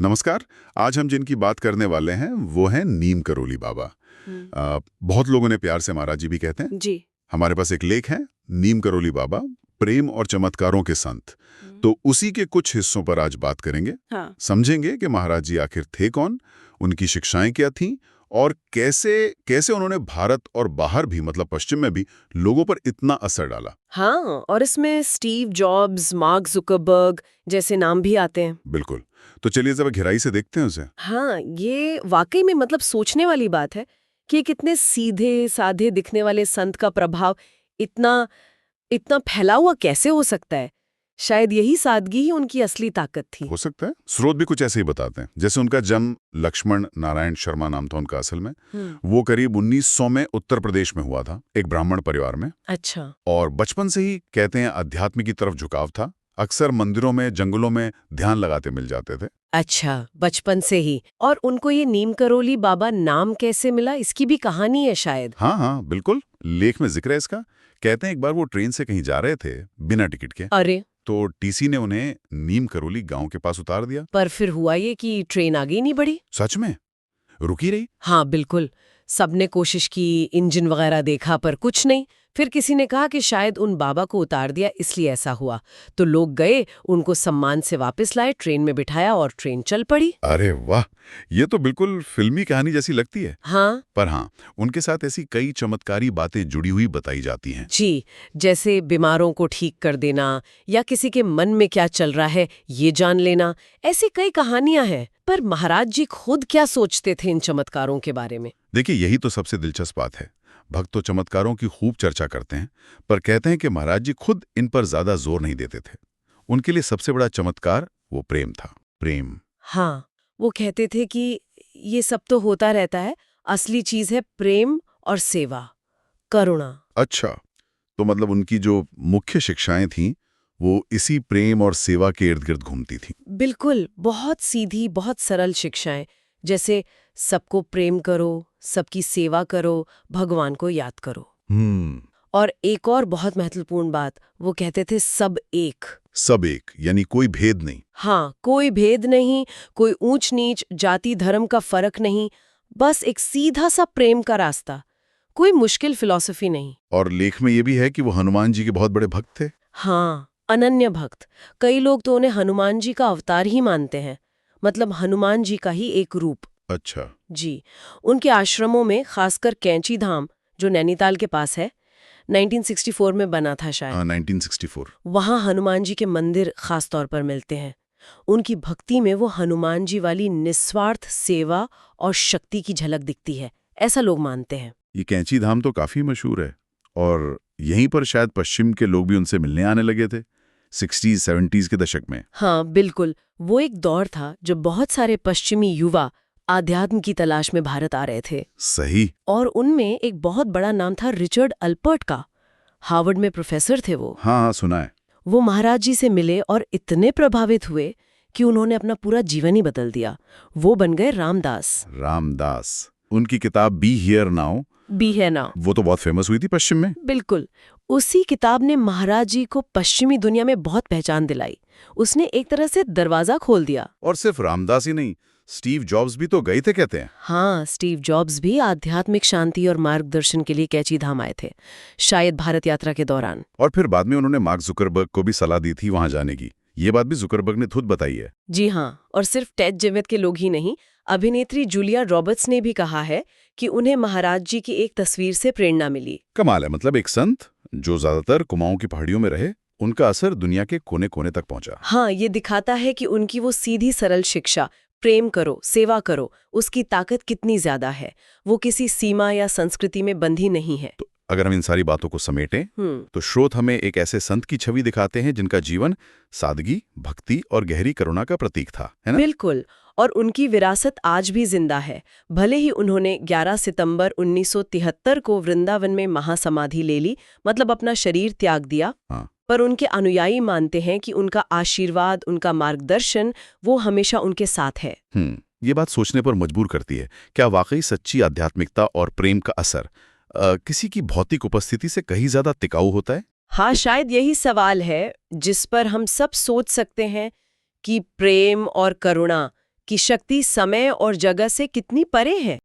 नमस्कार। आज हम जिनकी बात करने वाले हैं वो हैं नीम करोली बाबा। बहुत लोगों ने प्यार से महाराज जी भी कहते हैं। जी। हमारे पास एक लेख है, नीम करोली बाबा, प्रेम और चमत्कारों के संत। तो उसी के कुछ हिस्सों पर आज बात करेंगे। हाँ। समझेंगे कि महाराज जी आखिर थे कौन, उनकी शिक्षाएं क्या थीं और कैसे कैसे उन्होंने भारत और बाहर भी, मतलब पश्चिम में भी, लोगों पर इतना असर डाला। हाँ, और इसमें स्टीव जॉब्स, मार्क जुकरबर्ग जैसे नाम भी आते हैं। बिल्कुल। तो चलिए जरा गहराई से देखते हैं उसे। हाँ, ये वाकई में मतलब सोचने वाली बात है कि कितने सीधे साधे दिखने वाले संत का प्रभाव इतना इतना फैला हुआ कैसे हो सकता है। शायद यही सादगी ही उनकी असली ताकत थी। हो सकता है। स्रोत भी कुछ ऐसे ही बताते हैं। जैसे उनका जन्म लक्ष्मण नारायण शर्मा नाम था उनका असल में। वो करीब 1900 में उत्तर प्रदेश में हुआ था, एक ब्राह्मण परिवार में। अच्छा। और बचपन से ही कहते हैं अध्यात्म की तरफ झुकाव था। अक्सर मंदिरों में, जंगलों में ध्यान लगाते मिल जाते थे। अच्छा, बचपन से ही। और उनको ये नीम करोली बाबा नाम कैसे मिला, इसकी भी कहानी है शायद। हाँ हाँ बिल्कुल, लेख में जिक्र है इसका। कहते हैं एक बार वो ट्रेन से कहीं जा रहे थे बिना टिकट के, अरे, तो टीसी ने उन्हें नीम करोली गांव के पास उतार दिया। पर फिर हुआ ये कि ट्रेन आगे नहीं बढ़ी। सच में रुकी रही। हाँ बिल्कुल। सबने कोशिश की, इंजन वगैरह देखा, पर कुछ नहीं। फिर किसी ने कहा कि शायद उन बाबा को उतार दिया इसलिए ऐसा हुआ। तो लोग गए, उनको सम्मान से वापस लाए, ट्रेन में बिठाया और ट्रेन चल पड़ी। अरे वाह, ये तो बिल्कुल फिल्मी कहानी जैसी लगती है। हाँ पर हाँ, उनके साथ ऐसी कई चमत्कारी बातें जुड़ी हुई बताई जाती हैं। जी, जैसे बीमारों को ठीक कर देना या किसी के मन में क्या चल रहा है ये जान लेना। ऐसी कई कहानियां हैं। पर महाराज जी खुद क्या सोचते थे इन चमत्कारों के बारे में? देखिए, यही तो सबसे दिलचस्प बात है। भक्त तो चमत्कारों की खूब चर्चा करते हैं, पर कहते हैं कि महाराज जी खुद इन पर ज्यादा जोर नहीं देते थे। उनके लिए सबसे बड़ा चमत्कार वो प्रेम था। प्रेम। हाँ, वो कहते थे कि ये सब तो होता रहता है, असली चीज है प्रेम और सेवा, करुणा। अच्छा, तो मतलब उनकी जो मुख्य शिक्षाएं थीं वो इसी प्रेम और सेवा के इर्द गिर्द घूमती थीं। बिल्कुल, बहुत सीधी, बहुत सरल शिक्षाएं। जैसे सबको प्रेम करो, सबकी सेवा करो, भगवान को याद करो। हम्म। और एक और बहुत महत्वपूर्ण बात, वो कहते थे सब एक। सब एक, यानी कोई भेद नहीं। हाँ, कोई भेद नहीं, कोई ऊंच नीच, जाति धर्म का फर्क नहीं, बस एक सीधा सा प्रेम का रास्ता। कोई मुश्किल फिलॉसफी नहीं। और लेख में ये भी है कि वो हनुमान जी के बहुत बड़े भक्त थे। हाँ, अनन्य भक्त। कई लोग तो उन्हें हनुमान जी का अवतार ही मानते हैं, मतलब हनुमान जी का ही एक रूप। अच्छा। जी, उनके आश्रमों में, खासकर कैंची धाम जो नैनीताल के पास है, 1964 में बना था शायद। 1964। वहाँ हनुमान जी के मंदिर खास तौर पर मिलते हैं। उनकी भक्ति में वो हनुमान जी वाली निस्वार्थ सेवा और शक्ति की झलक दिखती है, ऐसा लोग मानते हैं। ये कैंची धाम तो काफी मशहूर है और यहीं पर शायद पश्चिम के लोग भी उनसे मिलने आने लगे थे 60s 70s के दशक में। हाँ बिल्कुल, वो एक दौर था जब बहुत सारे पश्चिमी युवा आध्यात्म की तलाश में भारत आ रहे थे। सही। और उनमें एक बहुत बड़ा नाम था रिचर्ड अल्पर्ट का। हार्वर्ड में प्रोफेसर थे वो। हाँ हाँ सुना है। वो महाराज जी से मिले और इतने प्रभावित हुए कि उन्होंने अपना पूरा जीवन ही बदल दिया। वो बन गए रामदास। रामदास। उनकी किताब बी हियर नाउ, बी है ना। वो तो बहुत फेमस हुई थी पश्चिम में। बिल्कुल, उसी किताब ने महाराज जी को पश्चिमी दुनिया में बहुत पहचान दिलाई। उसने एक तरह से दरवाजा खोल दिया। और सिर्फ रामदास ही नहीं, स्टीव जॉब्स भी तो गए थे कहते हैं। हाँ, स्टीव जॉब्स भी आध्यात्मिक शांति और मार्गदर्शन के लिए कैची धाम आए थे, शायद भारत यात्रा के दौरान। और फिर बाद में उन्होंने मार्क जुकरबर्ग को भी सलाह दी थी वहां जाने की। ये बात भी जुकरबर्ग ने खुद बताई है। जी हाँ, और सिर्फ टेड जिवित के लोग ही नहीं, अभिनेत्री जूलिया रॉबर्ट्स ने भी कहा है कि उन्हें महाराज जी की एक तस्वीर से प्रेरणा मिली। कमाल है, मतलब एक संत जो ज्यादातर कुमाऊं की पहाड़ियों में रहे, उनका असर दुनिया के कोने कोने तक पहुंचा। हाँ, ये दिखाता है कि उनकी वो सीधी सरल शिक्षा, प्रेम करो, सेवा करो, उसकी ताकत कितनी ज्यादा है। वो किसी सीमा या संस्कृति में बंधी नहीं है। तो अगर हम इन सारी बातों को समेटें तो स्रोत हमें एक ऐसे संत की छवि दिखाते हैं जिनका जीवन सादगी, भक्ति और गहरी करुणा का प्रतीक था, है ना? बिल्कुल, और उनकी विरासत आज भी जिंदा है। भले ही उन्होंने 11 सितंबर 1973 को वृंदावन में महासमाधि ले ली, मतलब अपना शरीर त्याग दिया। हाँ। पर उनके अनुयायी मानते हैं कि उनका आशीर्वाद, उनका मार्गदर्शन, वो हमेशा उनके साथ है। ये बात सोचने पर मजबूर करती है। क्या वाकई सच्ची आध्यात्मिकता और प्रेम का असर किसी की भौतिक उपस्थिति से कहीं ज्यादा टिकाऊ होता है? हाँ, शायद यही सवाल है जिस पर हम सब सोच सकते हैं कि प्रेम और करुणा कि शक्ति समय और जगह से कितनी परे है।